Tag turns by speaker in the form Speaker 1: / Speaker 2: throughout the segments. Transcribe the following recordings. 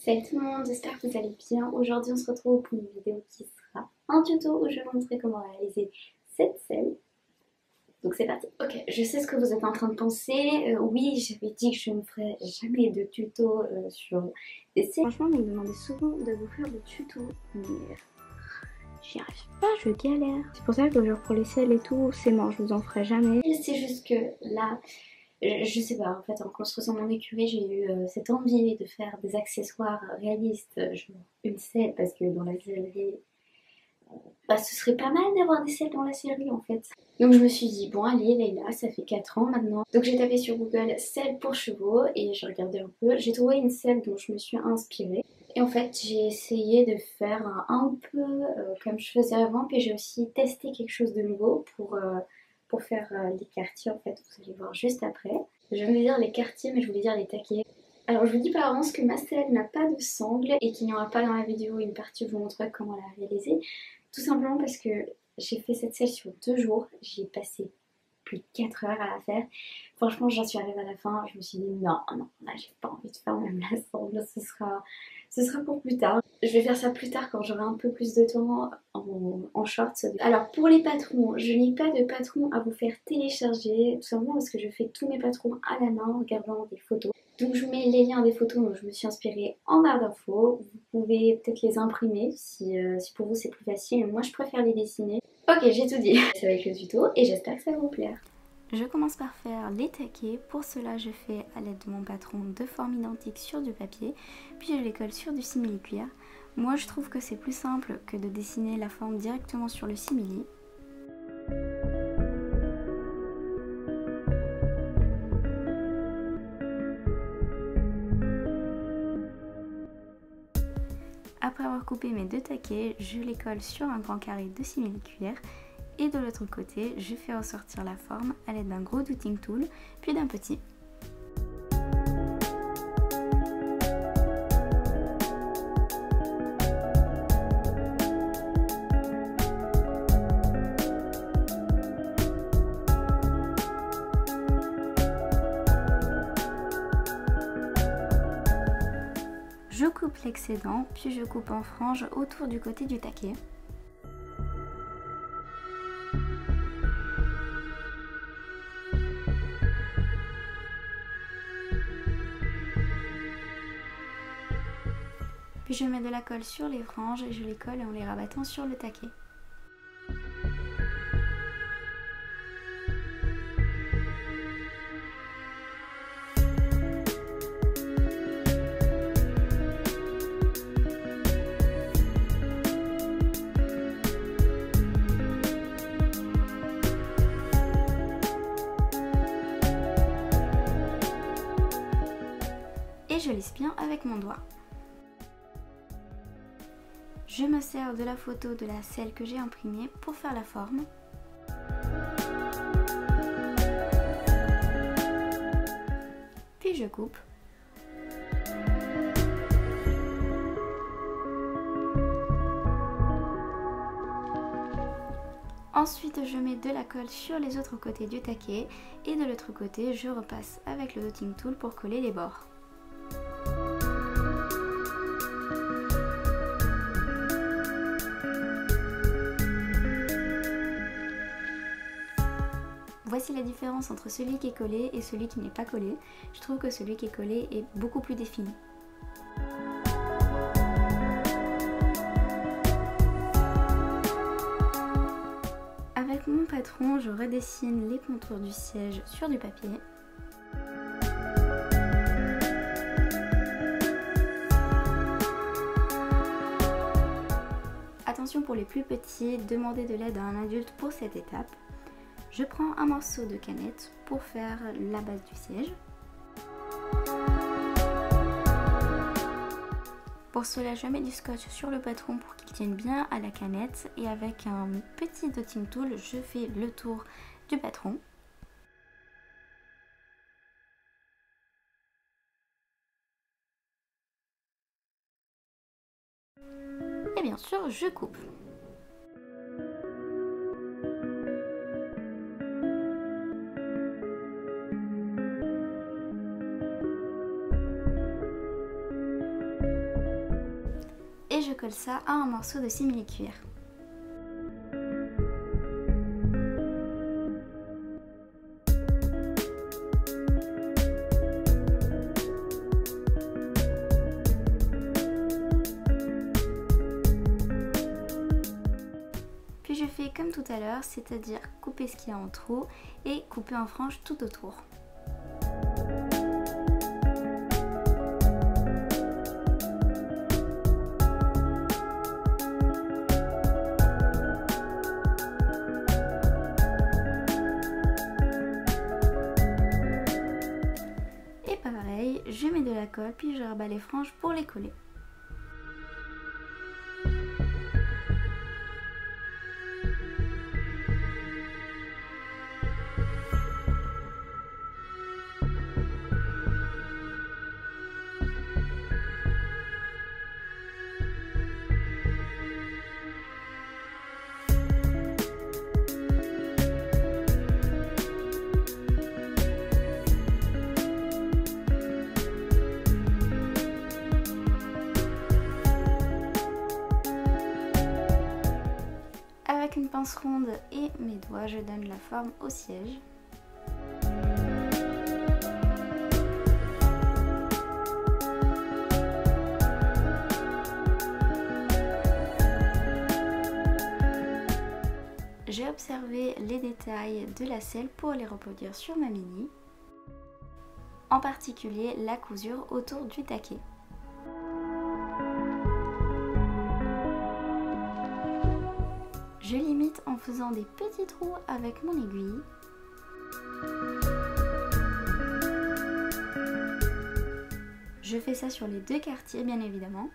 Speaker 1: Salut tout le monde, j'espère que vous allez bien. Aujourd'hui on se retrouve pour une vidéo qui sera un tuto où je vais vous montrer comment réaliser cette selle. Donc c'est parti. Ok, je sais ce que vous êtes en train de penser. Oui, j'avais dit que je ne ferais jamais de tuto sur des selles. Franchement, vous me demandez souvent de vous faire des tutos, mais j'y arrive pas, je galère. C'est pour ça que genre pour les selles et tout, c'est mort, je vous en ferai jamais. C'est juste que là, je sais pas, en fait, en construisant mon écurie, j'ai eu cette envie de faire des accessoires réalistes, genre une selle, parce que dans la sellerie, bah, ce serait pas mal d'avoir des selles dans la sellerie en fait. Donc je me suis dit, bon allez Leïla, ça fait 4 ans maintenant. Donc j'ai tapé sur Google selle pour chevaux et j'ai regardé un peu. J'ai trouvé une selle dont je me suis inspirée. Et en fait j'ai essayé de faire un peu comme je faisais avant, puis j'ai aussi testé quelque chose de nouveau pour faire les quartiers en fait, vous allez voir juste après. Je voulais dire les quartiers mais je voulais dire les taquets. Alors je vous dis par avance que ma selle n'a pas de sangle et qu'il n'y aura pas dans la vidéo une partie où je vous montrerai comment la réaliser. Tout simplement parce que j'ai fait cette selle sur 2 jours, j'y ai passé plus de 4 heures à la faire. Franchement j'en suis arrivée à la fin, je me suis dit non, non, là j'ai pas envie de faire même la sangle, ce sera pour plus tard. Je vais faire ça plus tard quand j'aurai un peu plus de temps en shorts. Alors pour les patrons, je n'ai pas de patron à vous faire télécharger, tout simplement parce que je fais tous mes patrons à la main en regardant des photos. Donc je vous mets les liens des photos dont je me suis inspirée en barre d'infos. Vous pouvez peut-être les imprimer si pour vous c'est plus facile. Moi je préfère les dessiner. Ok, j'ai tout dit. Ça va être le tuto et j'espère que ça va vous plaire.
Speaker 2: Je commence par faire les taquets. Pour cela, je fais à l'aide de mon patron 2 formes identiques sur du papier, puis je les colle sur du simili-cuir. Moi, je trouve que c'est plus simple que de dessiner la forme directement sur le simili. Après avoir coupé mes 2 taquets, je les colle sur un grand carré de simili-cuir. Et de l'autre côté, je fais ressortir la forme à l'aide d'un gros douting tool, puis d'un petit. Je coupe l'excédent, puis je coupe en franges autour du côté du taquet. Puis je mets de la colle sur les franges et je les colle en les rabattant sur le taquet. Et je lisse bien avec mon doigt. Je me sers de la photo de la selle que j'ai imprimée pour faire la forme. Puis je coupe. Ensuite, je mets de la colle sur les autres côtés du taquet et de l'autre côté, je repasse avec le dotting tool pour coller les bords. Voici la différence entre celui qui est collé et celui qui n'est pas collé. Je trouve que celui qui est collé est beaucoup plus défini. Avec mon patron, je redessine les contours du siège sur du papier. Attention pour les plus petits, demandez de l'aide à un adulte pour cette étape. Je prends un morceau de canette pour faire la base du siège. Pour cela, je mets du scotch sur le patron pour qu'il tienne bien à la canette et avec un petit dotting tool, je fais le tour du patron. Et bien sûr, je coupe. et je colle ça à un morceau de simili-cuir. Puis je fais comme tout à l'heure, c'est-à-dire couper ce qu'il y a en trop et couper en franges tout autour. Et pareil, je mets de la colle puis je rabats les franges pour les coller. Avec une pince ronde et mes doigts, je donne la forme au siège. J'ai observé les détails de la selle pour les reproduire sur ma mini, en particulier la cousure autour du taquet. Je limite en faisant des petits trous avec mon aiguille. Je fais ça sur les deux quartiers bien évidemment.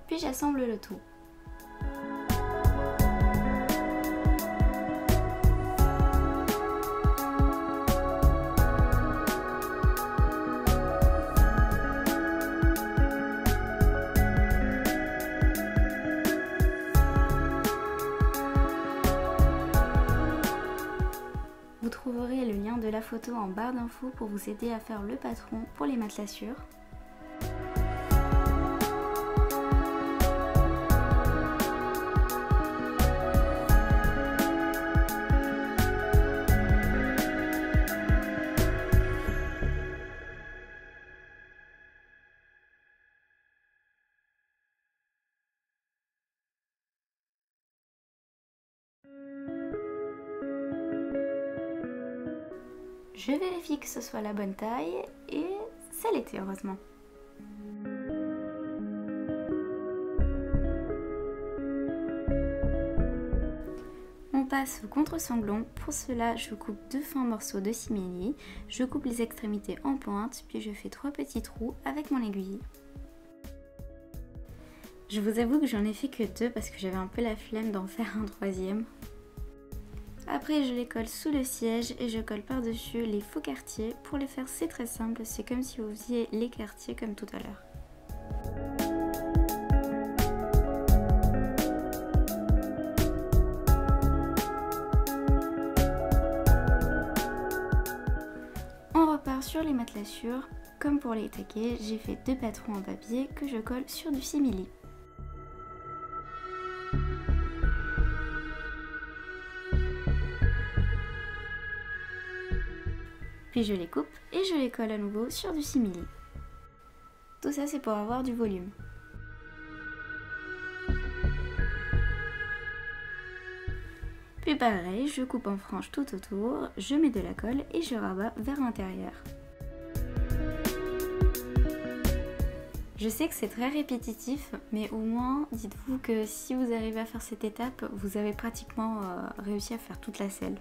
Speaker 2: Puis j'assemble le tout. Vous trouverez le lien de la photo en barre d'infos pour vous aider à faire le patron pour les matelassures. Je vérifie que ce soit la bonne taille et ça l'était heureusement. On passe au contre-sanglon. Pour cela, je coupe deux fins morceaux de simili. Je coupe les extrémités en pointe, puis je fais 3 petits trous avec mon aiguille. Je vous avoue que j'en ai fait que 2 parce que j'avais un peu la flemme d'en faire un 3e. Après je les colle sous le siège et je colle par-dessus les faux quartiers. Pour les faire c'est très simple, c'est comme si vous faisiez les quartiers comme tout à l'heure. On repart sur les matelassures. Comme pour les taquets, j'ai fait 2 patrons en papier que je colle sur du simili. Puis je les coupe et je les colle à nouveau sur du simili. Tout ça c'est pour avoir du volume. Puis pareil, je coupe en franges tout autour, je mets de la colle et je rabats vers l'intérieur. Je sais que c'est très répétitif, mais au moins dites-vous que si vous arrivez à faire cette étape, vous avez pratiquement réussi à faire toute la selle.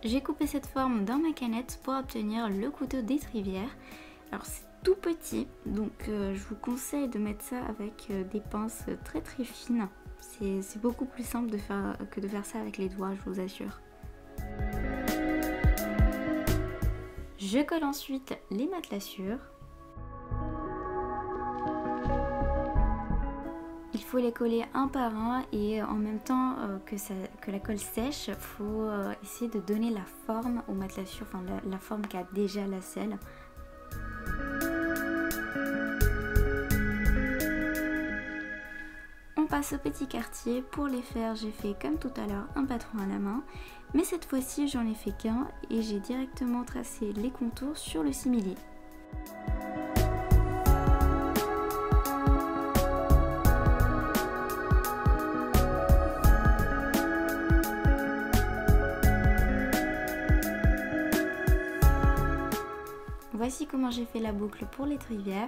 Speaker 2: J'ai coupé cette forme dans ma canette pour obtenir le couteau d'étrivière. Alors c'est tout petit, donc je vous conseille de mettre ça avec des pinces très fines. C'est beaucoup plus simple que de faire ça avec les doigts, je vous assure. Je colle ensuite les matelassures. Il faut les coller un par un et en même temps que la colle sèche, il faut essayer de donner la forme au matelassure, enfin la forme qu'a déjà la selle. On passe au petit quartier. Pour les faire, j'ai fait comme tout à l'heure un patron à la main, mais cette fois-ci j'en ai fait qu'un et j'ai directement tracé les contours sur le simili. Voici comment j'ai fait la boucle pour l'étrivière.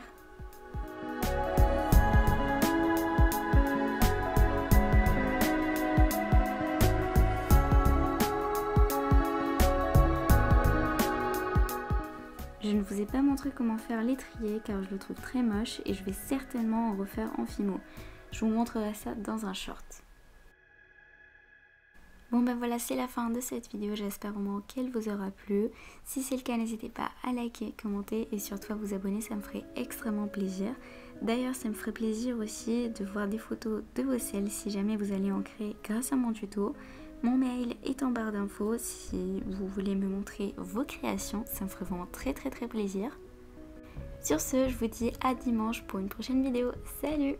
Speaker 2: Je ne vous ai pas montré comment faire l'étrier car je le trouve très moche et je vais certainement en refaire en fimo. Je vous montrerai ça dans un short. Bon ben voilà, c'est la fin de cette vidéo, j'espère vraiment qu'elle vous aura plu. Si c'est le cas, n'hésitez pas à liker, commenter et surtout à vous abonner, ça me ferait extrêmement plaisir. D'ailleurs, ça me ferait plaisir aussi de voir des photos de vos selles si jamais vous allez en créer grâce à mon tuto. Mon mail est en barre d'infos si vous voulez me montrer vos créations, ça me ferait vraiment très plaisir. Sur ce, je vous dis à dimanche pour une prochaine vidéo. Salut!